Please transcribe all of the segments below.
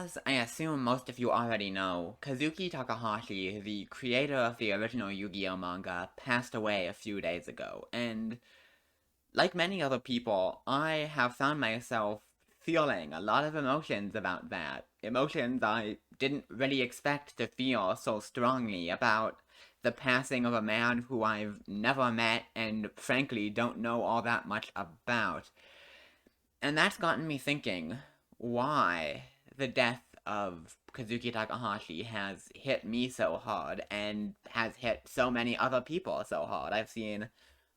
As I assume most of you already know, Kazuki Takahashi, the creator of the original Yu-Gi-Oh manga, passed away a few days ago, and like many other people, I have found myself feeling a lot of emotions about that. Emotions I didn't really expect to feel so strongly about the passing of a man who I've never met and frankly don't know all that much about. And that's gotten me thinking why the death of Kazuki Takahashi has hit me so hard and has hit so many other people so hard. I've seen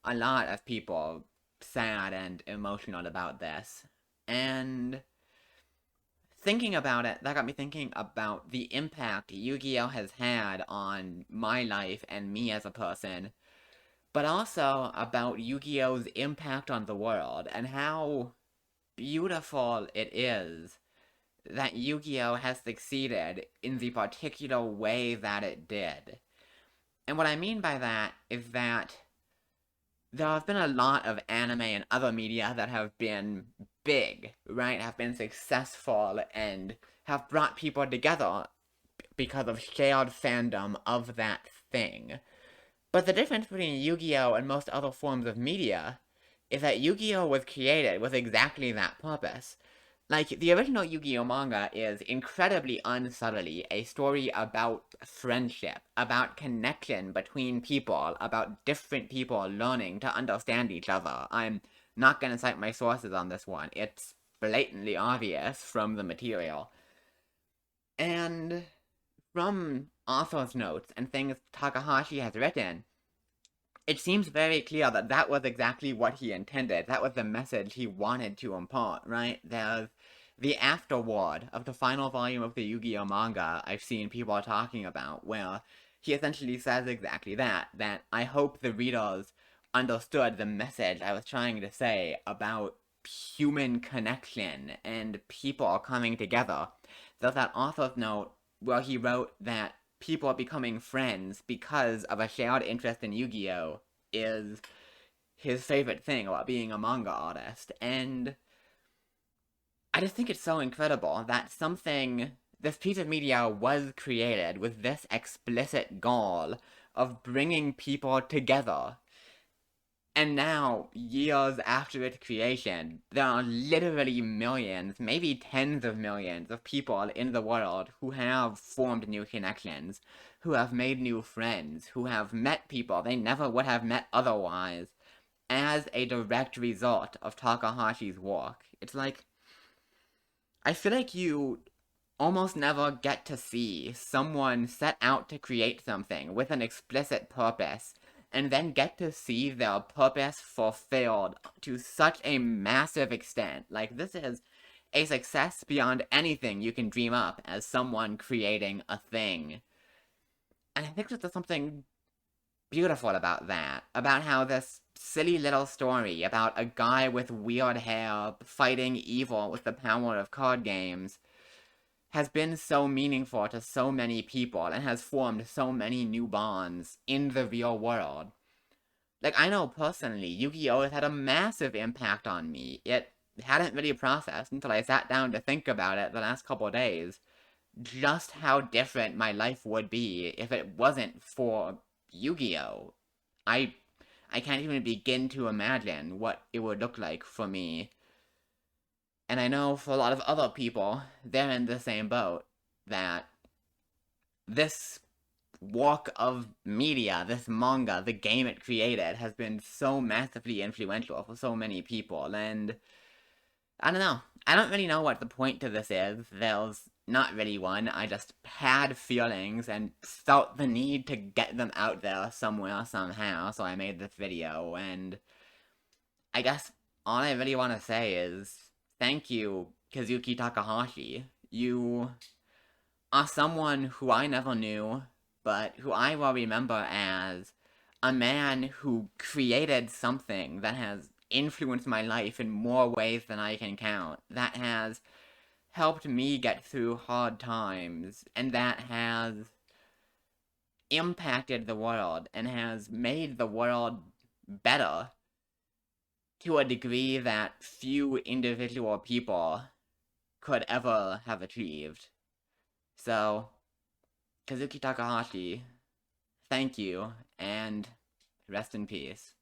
a lot of people sad and emotional about this. And thinking about it, that got me thinking about the impact Yu-Gi-Oh has had on my life and me as a person, but also about Yu-Gi-Oh's impact on the world and how beautiful it is that Yu-Gi-Oh has succeeded in the particular way that it did. And what I mean by that is that there have been a lot of anime and other media that have been big, right? Have been successful and have brought people together because of shared fandom of that thing. But the difference between Yu-Gi-Oh and most other forms of media is that Yu-Gi-Oh was created with exactly that purpose. Like, the original Yu-Gi-Oh manga is incredibly unsubtly a story about friendship, about connection between people, about different people learning to understand each other. I'm not gonna cite my sources on this one. It's blatantly obvious from the material. And from author's notes and things Takahashi has written, it seems very clear that that was exactly what he intended. That was the message he wanted to impart, right? There's the afterword of the final volume of the Yu-Gi-Oh manga I've seen people talking about, where he essentially says exactly that, that I hope the readers understood the message I was trying to say about human connection and people coming together. There's that author's note where he wrote that people becoming friends because of a shared interest in Yu-Gi-Oh is his favorite thing about being a manga artist. And I just think it's so incredible that this piece of media was created with this explicit goal of bringing people together. And now, years after its creation, there are literally millions, maybe tens of millions of people in the world who have formed new connections, who have made new friends, who have met people they never would have met otherwise, as a direct result of Takahashi's work. It's like, I feel like you almost never get to see someone set out to create something with an explicit purpose and then get to see their purpose fulfilled to such a massive extent. Like, this is a success beyond anything you can dream up as someone creating a thing. And I think that there's something beautiful about that. About how this silly little story about a guy with weird hair fighting evil with the power of card games has been so meaningful to so many people and has formed so many new bonds in the real world. Like, I know personally, Yu-Gi-Oh! Has had a massive impact on me. It hadn't really processed until I sat down to think about it the last couple of days. Just how different my life would be if it wasn't for Yu-Gi-Oh! I I can't even begin to imagine what it would look like for me. And I know for a lot of other people, they're in the same boat. That this work of media, this manga, the game it created, has been so massively influential for so many people. And I don't know. I don't really know what the point to this is. There's not really one. I just had feelings and felt the need to get them out there somewhere, somehow, so I made this video, and I guess all I really want to say is thank you, Kazuki Takahashi. You are someone who I never knew, but who I will remember as a man who created something that has influenced my life in more ways than I can count, that has helped me get through hard times, and that has impacted the world and has made the world better to a degree that few individual people could ever have achieved. So, Kazuki Takahashi, thank you, and rest in peace.